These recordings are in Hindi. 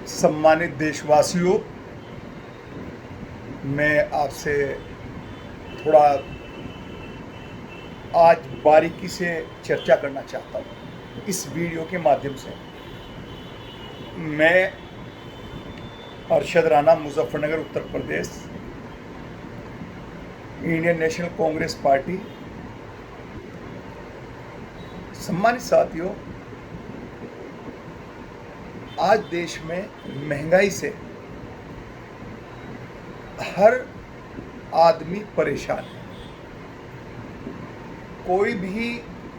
सम्मानित देशवासियों, मैं आपसे थोड़ा आज बारीकी से चर्चा करना चाहता हूँ इस वीडियो के माध्यम से। मैं Arshad Rana, Muzaffarnagar, Uttar Pradesh, Indian national Congress party. सम्मानित साथियों, आज देश में महंगाई से हर आदमी परेशान है। कोई भी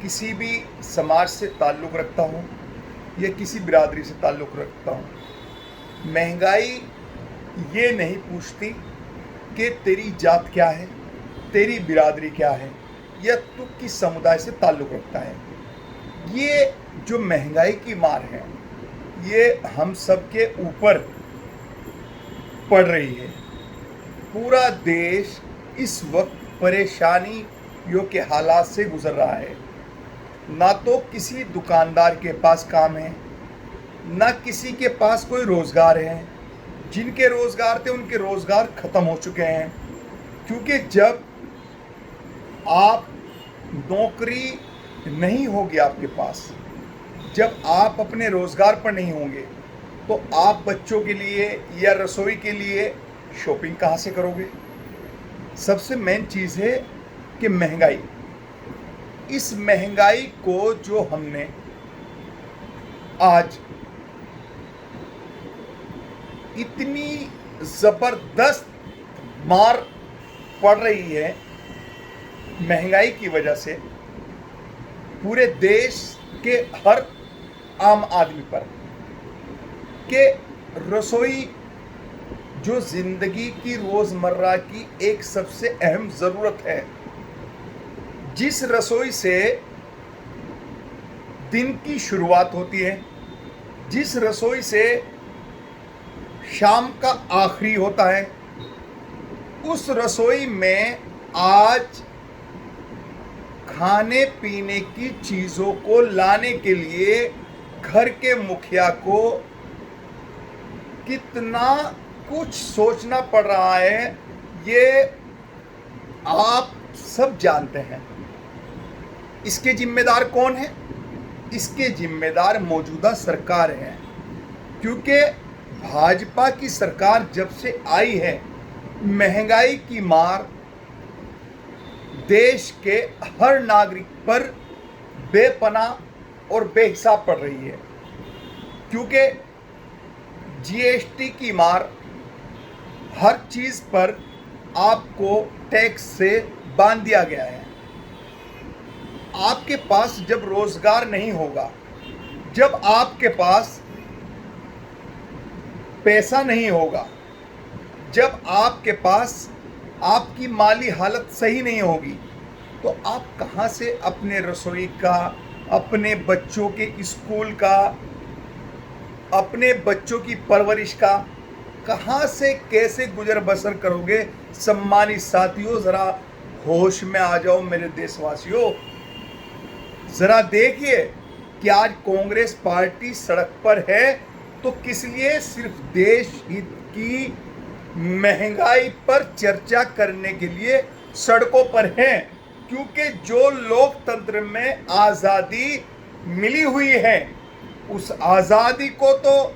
किसी भी समाज से ताल्लुक़ रखता हूँ या किसी बिरादरी से ताल्लुक़ रखता हूँ, महंगाई ये नहीं पूछती कि तेरी जात क्या है, तेरी बिरादरी क्या है या तू किस समुदाय से ताल्लुक़ रखता है। ये जो महंगाई की मार है ये हम सब के ऊपर पड़ रही है। पूरा देश इस वक्त परेशानियों के हालात से गुजर रहा है। ना तो किसी दुकानदार के पास काम है, ना किसी के पास कोई रोज़गार है। जिनके रोज़गार थे उनके रोज़गार ख़त्म हो चुके हैं, क्योंकि जब आप नौकरी नहीं होगी आपके पास, जब आप अपने रोज़गार पर नहीं होंगे, तो आप बच्चों के लिए या रसोई के लिए शॉपिंग कहाँ से करोगे। सबसे मेन चीज़ है कि महंगाई। इस महंगाई को जो हमने आज इतनी ज़बरदस्त मार पड़ रही है महंगाई की वजह से पूरे देश के हर आम आदमी पर, के रसोई जो ज़िंदगी की रोज़मर्रा की एक सबसे अहम ज़रूरत है, जिस रसोई से दिन की शुरुआत होती है, जिस रसोई से शाम का आखिरी होता है, उस रसोई में आज खाने पीने की चीज़ों को लाने के लिए घर के मुखिया को कितना कुछ सोचना पड़ रहा है, ये आप सब जानते हैं। इसके जिम्मेदार कौन है? इसके जिम्मेदार मौजूदा सरकार है, क्योंकि भाजपा की सरकार जब से आई है महंगाई की मार देश के हर नागरिक पर बेपनाह और बेहिसाब पड़ रही है। क्योंकि जीएसटी की मार, हर चीज़ पर आपको टैक्स से बांध दिया गया है। आपके पास जब रोज़गार नहीं होगा, जब आपके पास पैसा नहीं होगा, जब आपके पास आपकी माली हालत सही नहीं होगी, तो आप कहाँ से अपने रसोई का, अपने बच्चों के स्कूल का, अपने बच्चों की परवरिश का कहाँ से कैसे गुजर बसर करोगे। सम्मानित साथियों, ज़रा होश में आ जाओ मेरे देशवासियों। ज़रा देखिए कि आज कांग्रेस पार्टी सड़क पर है तो किस लिए? सिर्फ देश हित की महंगाई पर चर्चा करने के लिए सड़कों पर हैं। क्योंकि जो लोकतंत्र में आज़ादी मिली हुई है, उस आज़ादी को तो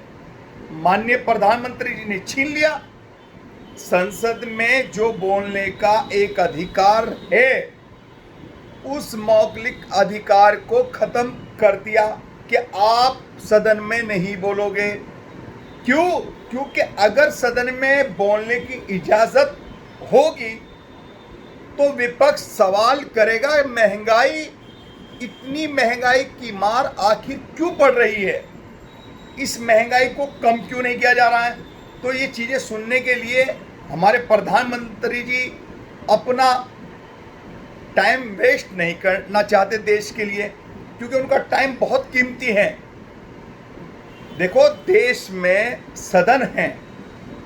माननीय प्रधानमंत्री जी ने छीन लिया। संसद में जो बोलने का एक अधिकार है, उस मौलिक अधिकार को खत्म कर दिया कि आप सदन में नहीं बोलोगे। क्यों? क्योंकि अगर सदन में बोलने की इजाज़त होगी तो विपक्ष सवाल करेगा, महंगाई, इतनी महंगाई की मार आखिर क्यों पड़ रही है, इस महंगाई को कम क्यों नहीं किया जा रहा है। तो ये चीज़ें सुनने के लिए हमारे प्रधानमंत्री जी अपना टाइम वेस्ट नहीं करना चाहते देश के लिए, क्योंकि उनका टाइम बहुत कीमती है। देखो, देश में सदन है,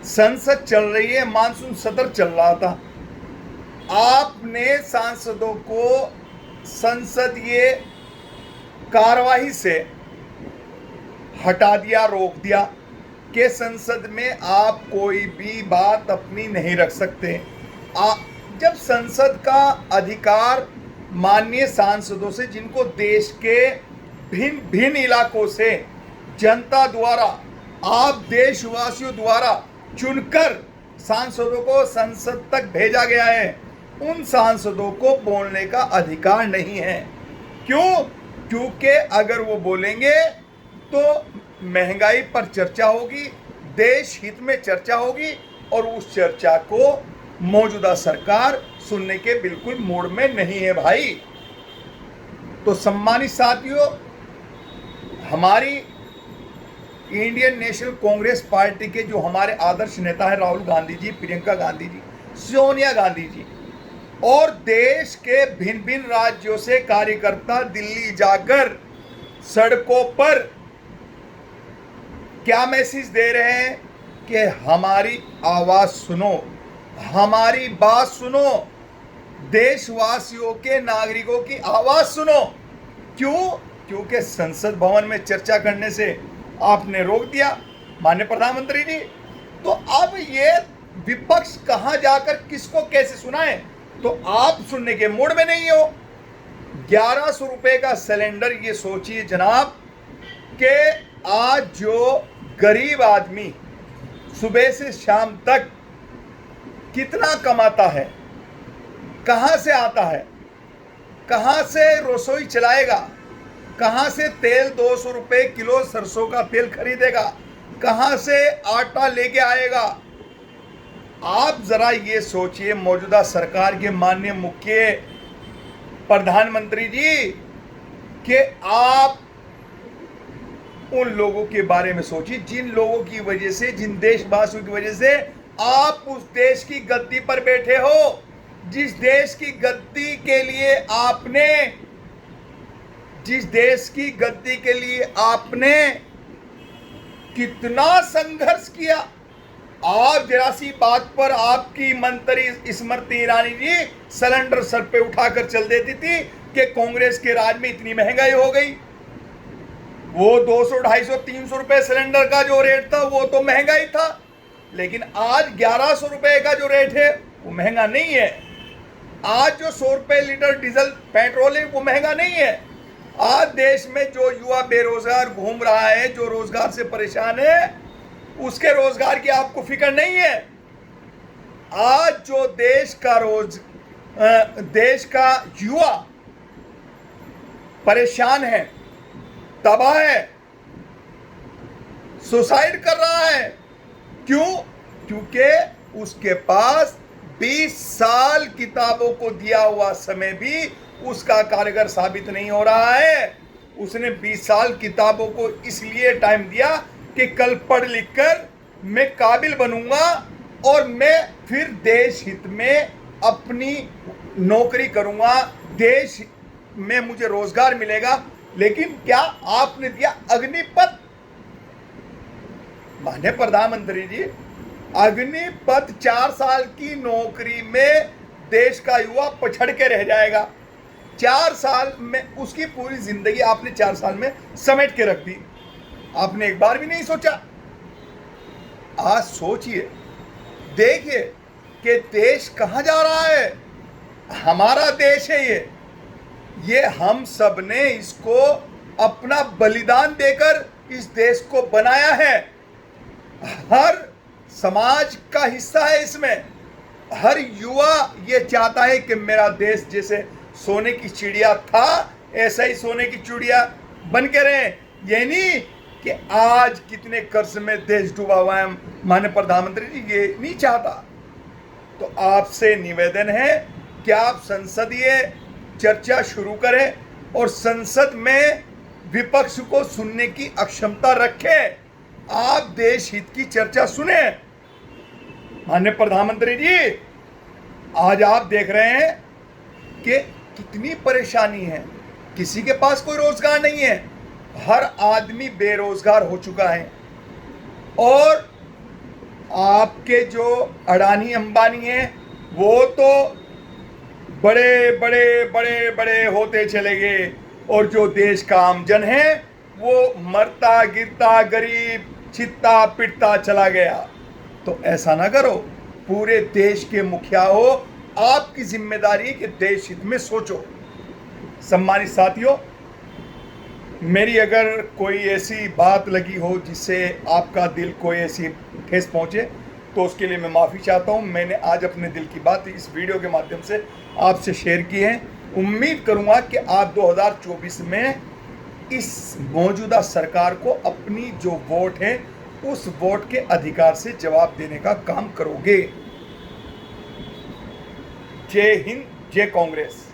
संसद चल रही है, मानसून सत्र चल रहा था, आपने सांसदों को संसदीय कार्यवाही से हटा दिया, रोक दिया। कि संसद में आप कोई भी बात अपनी नहीं रख सकते। जब संसद का अधिकार माननीय सांसदों से, जिनको देश के भिन्न भिन्न इलाकों से जनता द्वारा, आप देशवासियों द्वारा चुनकर सांसदों को संसद तक भेजा गया है, उन सांसदों को बोलने का अधिकार नहीं है। क्यों? क्योंकि अगर वो बोलेंगे तो महंगाई पर चर्चा होगी, देश हित में चर्चा होगी, और उस चर्चा को मौजूदा सरकार सुनने के बिल्कुल मूड में नहीं है भाई। तो सम्मानित साथियों, हमारी इंडियन नेशनल कांग्रेस पार्टी के जो हमारे आदर्श नेता है राहुल गांधी जी, प्रियंका गांधी जी, सोनिया गांधी जी, और देश के भिन्न भिन्न राज्यों से कार्यकर्ता दिल्ली जाकर सड़कों पर क्या मैसेज दे रहे हैं कि हमारी आवाज सुनो, हमारी बात सुनो, देशवासियों के नागरिकों की आवाज सुनो। क्यों? क्योंकि संसद भवन में चर्चा करने से आपने रोक दिया माननीय प्रधानमंत्री जी। तो अब ये विपक्ष कहां जाकर किसको कैसे सुनाए? तो आप सुनने के मूड में नहीं हो। 1100 रुपए का सिलेंडर, ये सोचिए जनाब कि आज जो गरीब आदमी सुबह से शाम तक कितना कमाता है, कहां से आता है, कहां से रसोई चलाएगा, कहां से तेल 200 रुपए किलो सरसों का तेल खरीदेगा, कहां से आटा लेके आएगा? आप जरा ये सोचिए मौजूदा सरकार के माननीय मुख्य प्रधानमंत्री जी कि आप उन लोगों के बारे में सोचिए जिन लोगों की वजह से, जिन देशवासियों की वजह से आप उस देश की गद्दी पर बैठे हो, जिस देश की गद्दी के लिए आपने, जिस देश की गद्दी के लिए आपने कितना संघर्ष किया। आप जरा सी बात पर आपकी मंत्री Smriti Irani G cylinder sir पे उठाकर चल देती थी कि कांग्रेस के राज में इतनी महंगाई हो गई। वो 200, 250, 300 रुपए सिलेंडर का जो रेट था वो तो महंगाई था, लेकिन आज 1100 रुपए का जो रेट है वो महंगा नहीं है। आज जो 100 रुपए लीटर डीजल पेट्रोल है वो महंगा नहीं है। आज देश में जो युवा बेरोजगार घूम रहा है, जो रोजगार से परेशान है, उसके रोजगार की आपको फिक्र नहीं है। आज जो देश का युवा परेशान है, तबाह है, सुसाइड कर रहा है। क्यों? क्योंकि उसके पास 20 साल किताबों को दिया हुआ समय भी उसका कारगर साबित नहीं हो रहा है। उसने 20 साल किताबों को इसलिए टाइम दिया कि कल पढ़ लिख कर मैं काबिल बनूंगा और मैं फिर देश हित में अपनी नौकरी करूंगा, देश में मुझे रोजगार मिलेगा। लेकिन क्या आपने दिया अग्निपथ? माननीय प्रधानमंत्री जी, अग्निपथ 4 साल की नौकरी में देश का युवा पछड़ के रह जाएगा। 4 साल में उसकी पूरी जिंदगी आपने 4 साल में समेट के रख दी। आपने एक बार भी नहीं सोचा। आज सोचिए, देखिए कि देश कहां जा रहा है। हमारा देश है ये हम सब ने इसको अपना बलिदान देकर इस देश को बनाया है। हर समाज का हिस्सा है इसमें। हर युवा ये चाहता है कि मेरा देश जैसे सोने की चिड़िया था ऐसा ही सोने की चिड़िया बन के रहे। ये नहीं कि आज कितने कर्ज में देश डूबा हुआ है। माननीय प्रधानमंत्री जी ये नहीं चाहता। तो आपसे निवेदन है कि आप संसदीय चर्चा शुरू करें और संसद में विपक्ष को सुनने की अक्षमता रखें। आप देश हित की चर्चा सुने। माननीय प्रधानमंत्री जी, आज आप देख रहे हैं कि कितनी परेशानी है। किसी के पास कोई रोजगार नहीं है, हर आदमी बेरोजगार हो चुका है। और आपके जो अडानी अंबानी हैं वो तो बड़े बड़े बड़े बड़े होते चले गए, और जो देश का आमजन है वो मरता गिरता गरीब चित्ता पिटता चला गया। तो ऐसा ना करो, पूरे देश के मुखिया हो, आपकी जिम्मेदारी है कि देश हित में सोचो। सम्मानित साथियों, मेरी अगर कोई ऐसी बात लगी हो जिससे आपका दिल कोई ऐसी ठेस पहुंचे, तो उसके लिए मैं माफ़ी चाहता हूं। मैंने आज अपने दिल की बात इस वीडियो के माध्यम से आपसे शेयर की है। उम्मीद करूंगा कि आप 2024 में इस मौजूदा सरकार को अपनी जो वोट है उस वोट के अधिकार से जवाब देने का काम करोगे। जय हिंद, जय कांग्रेस।